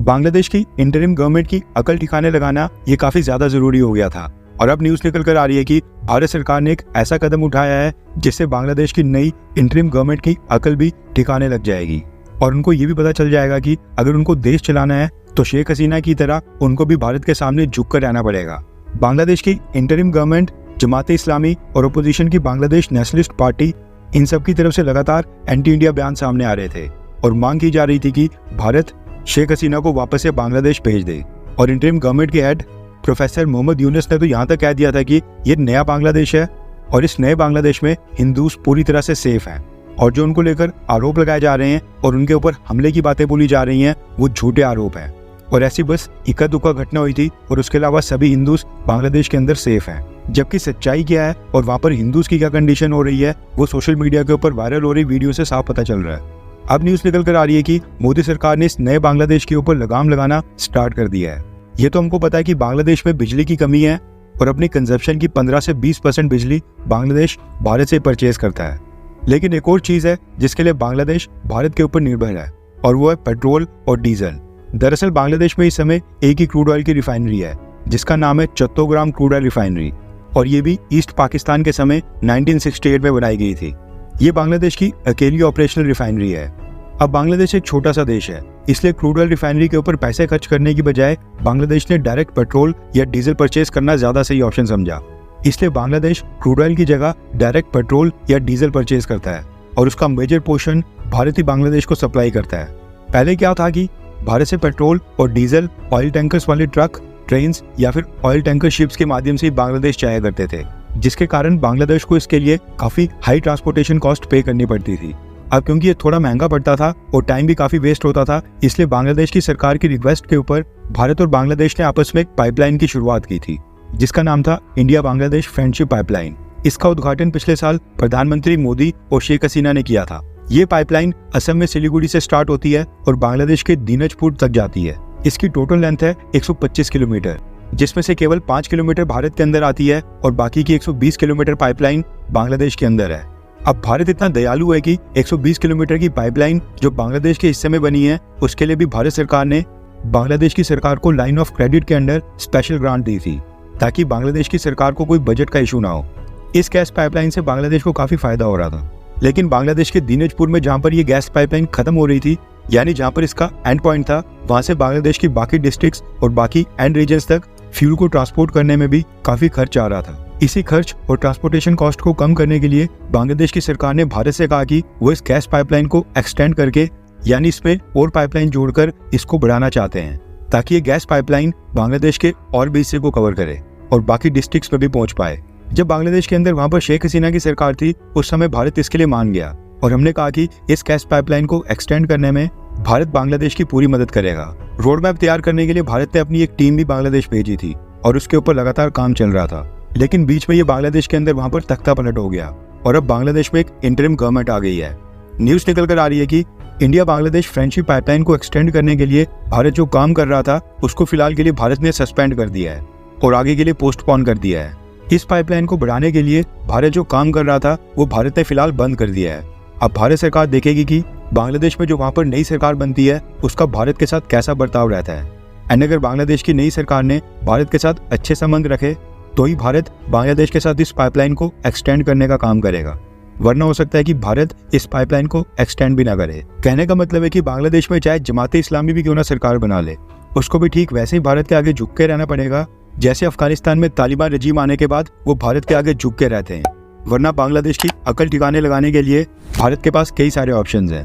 बांग्लादेश की interim government की अकल ठिकाने लगाना ये काफी ज्यादा जरूरी हो गया था और अब न्यूज निकल कर आ रही है कि भारत सरकार ने एक ऐसा कदम उठाया है जिससे बांग्लादेश की नई इंटरिम गवर्नमेंट की अकल भी ठिकाने लग जाएगी और उनको ये भी पता चल जाएगा कि अगर उनको देश चलाना है तो शेख हसीना की तरह उनको भी भारत के सामने झुक कर रहना पड़ेगा। बांग्लादेश की इंटरिम गवर्नमेंट, जमाते इस्लामी और अपोजिशन की बांग्लादेश नेशनलिस्ट पार्टी, इन सब की तरफ से लगातार एंटी इंडिया बयान सामने आ रहे थे और मांग की जा रही थी कि भारत शेख हसीना को वापस से बांग्लादेश भेज दे। और इंटरिम गवर्नमेंट के हेड प्रोफेसर मोहम्मद यूनुस ने तो यहाँ तक कह दिया था कि ये नया बांग्लादेश है और इस नए बांग्लादेश में हिंदूज पूरी तरह से सेफ हैं और जो उनको लेकर आरोप लगाए जा रहे हैं और उनके ऊपर हमले की बातें बोली जा रही हैं वो झूठे आरोप हैं और ऐसी बस इक्का दुक्का घटना हुई थी और उसके अलावा सभी हिंदूज बांग्लादेश के अंदर सेफ हैं। जबकि सच्चाई क्या है और वहाँ पर हिंदूज की क्या कंडीशन हो रही है वो सोशल मीडिया के ऊपर वायरल हो रही वीडियो से साफ पता चल रहा है। अब न्यूज निकल कर आ रही है कि मोदी सरकार ने इस नए बांग्लादेश के ऊपर लगाम लगाना स्टार्ट कर दिया है। ये तो हमको पता है कि बांग्लादेश में बिजली की कमी है और अपनी कंजप्शन की 15 से 20% बिजली बांग्लादेश भारत से परचेज करता है। लेकिन एक और चीज है जिसके लिए बांग्लादेश भारत के ऊपर निर्भर है और वो है पेट्रोल और डीजल। दरअसल बांग्लादेश में इस समय एक ही क्रूड ऑयल की रिफाइनरी है जिसका नाम है चट्टोग्राम क्रूड ऑयल रिफाइनरी और ये भी ईस्ट पाकिस्तान के समय 1968 में बनाई गई थी। ये बांग्लादेश की अकेली ऑपरेशनल रिफाइनरी है। अब बांग्लादेश एक छोटा सा देश है, इसलिए क्रूड ऑयल रिफाइनरी के ऊपर पैसे खर्च करने की बजाय बांग्लादेश ने डायरेक्ट पेट्रोल या डीजल परचेज करना ज्यादा सही ऑप्शन समझा। इसलिए बांग्लादेश क्रूड ऑयल की जगह डायरेक्ट पेट्रोल या डीजल परचेज करता है और उसका मेजर पोर्शन भारत ही बांग्लादेश को सप्लाई करता है। पहले क्या था कि भारत से पेट्रोल और डीजल ऑयल टैंकर्स वाले ट्रक, ट्रेन्स या फिर ऑयल टैंकर शिप्स के माध्यम से बांग्लादेश जाया करते थे, जिसके कारण बांग्लादेश को इसके लिए काफी हाई ट्रांसपोर्टेशन कॉस्ट पे करनी पड़ती थी। अब क्योंकि ये थोड़ा महंगा पड़ता था और टाइम भी काफी वेस्ट होता था, इसलिए बांग्लादेश की सरकार की रिक्वेस्ट के ऊपर भारत और बांग्लादेश ने आपस में एक पाइपलाइन की शुरुआत की थी जिसका नाम था इंडिया बांग्लादेश फ्रेंडशिप पाइपलाइन। इसका उद्घाटन पिछले साल प्रधानमंत्री मोदी और शेख हसीना ने किया था। ये पाइपलाइन असम में सिलीगुड़ी से स्टार्ट होती है और बांग्लादेश के दिनाजपुर तक जाती है। इसकी टोटल लेंथ है 125 किलोमीटर, जिसमें से केवल 5 किलोमीटर भारत के अंदर आती है और बाकी की 120 किलोमीटर पाइपलाइन बांग्लादेश के अंदर है। अब भारत इतना दयालु है कि 120 किलोमीटर की पाइपलाइन जो बांग्लादेश के हिस्से में बनी है उसके लिए भी भारत सरकार ने बांग्लादेश की सरकार को लाइन ऑफ क्रेडिट के अंडर स्पेशल ग्रांट दी थी ताकि बांग्लादेश की सरकार को कोई बजट का इशू ना हो। इस गैस पाइपलाइन से बांग्लादेश को काफी फायदा हो रहा था, लेकिन बांग्लादेश के दिनाजपुर में जहां पर ये गैस पाइपलाइन खत्म हो रही थी, यानी जहां पर इसका एंड पॉइंट था, वहां से बांग्लादेश की बाकी डिस्ट्रिक्ट्स और बाकी एंड रीजन्स तक फ्यूल को ट्रांसपोर्ट करने में भी काफी खर्च आ रहा था। इसी खर्च और ट्रांसपोर्टेशन कॉस्ट को कम करने के लिए बांग्लादेश की सरकार ने भारत से कहा कि वो इस गैस पाइपलाइन को एक्सटेंड करके, यानी इसमें और पाइपलाइन जोड़कर इसको बढ़ाना चाहते हैं ताकि ये गैस पाइपलाइन बांग्लादेश के और भी हिस्से को कवर करे और बाकी डिस्ट्रिक्ट्स में भी पहुंच पाए। जब बांग्लादेश के अंदर वहां पर शेख हसीना की सरकार थी उस समय भारत इसके लिए मान गया और हमने कहा कि इस गैस पाइपलाइन को एक्सटेंड करने में भारत बांग्लादेश की पूरी मदद करेगा। रोड मैप तैयार करने के लिए भारत ने अपनी एक टीम भी बांग्लादेश भेजी थी और उसके ऊपर लगातार काम चल रहा था, लेकिन बीच में ये बांग्लादेश के अंदर वहां पर तख्ता पलट हो गया और अब बांग्लादेश में एक इंटरिम गवर्नमेंट आ गई है। न्यूज निकल कर आ रही है कि इंडिया बांग्लादेश फ्रेंडशिप पाइपलाइन को एक्सटेंड करने के लिए भारत जो काम कर रहा था उसको फिलहाल के लिए भारत ने सस्पेंड कर दिया है और आगे के लिए पोस्टपोन कर दिया है। इस पाइपलाइन को बढ़ाने के लिए भारत जो काम कर रहा था वो भारत ने फिलहाल बंद कर दिया है। अब भारत सरकार देखेगी कि बांग्लादेश में जो वहां पर नई सरकार बनती है उसका भारत के साथ कैसा बर्ताव रहता है। एंड अगर बांग्लादेश की नई सरकार ने भारत के साथ अच्छे संबंध रखे तो ही भारत बांग्लादेश के साथ इस पाइपलाइन को एक्सटेंड करने का काम करेगा, वरना हो सकता है कि भारत इस पाइपलाइन को एक्सटेंड भी ना करे। कहने का मतलब है कि बांग्लादेश में चाहे जमाते इस्लामी भी क्यों ना सरकार बना ले, उसको भी ठीक वैसे ही भारत के आगे झुक के रहना पड़ेगा जैसे अफगानिस्तान में तालिबान रजीम आने के बाद वो भारत के आगे झुक के रहते हैं। वरना बांग्लादेश की अकल ठिकाने लगाने के लिए भारत के पास कई सारे ऑप्शंस हैं।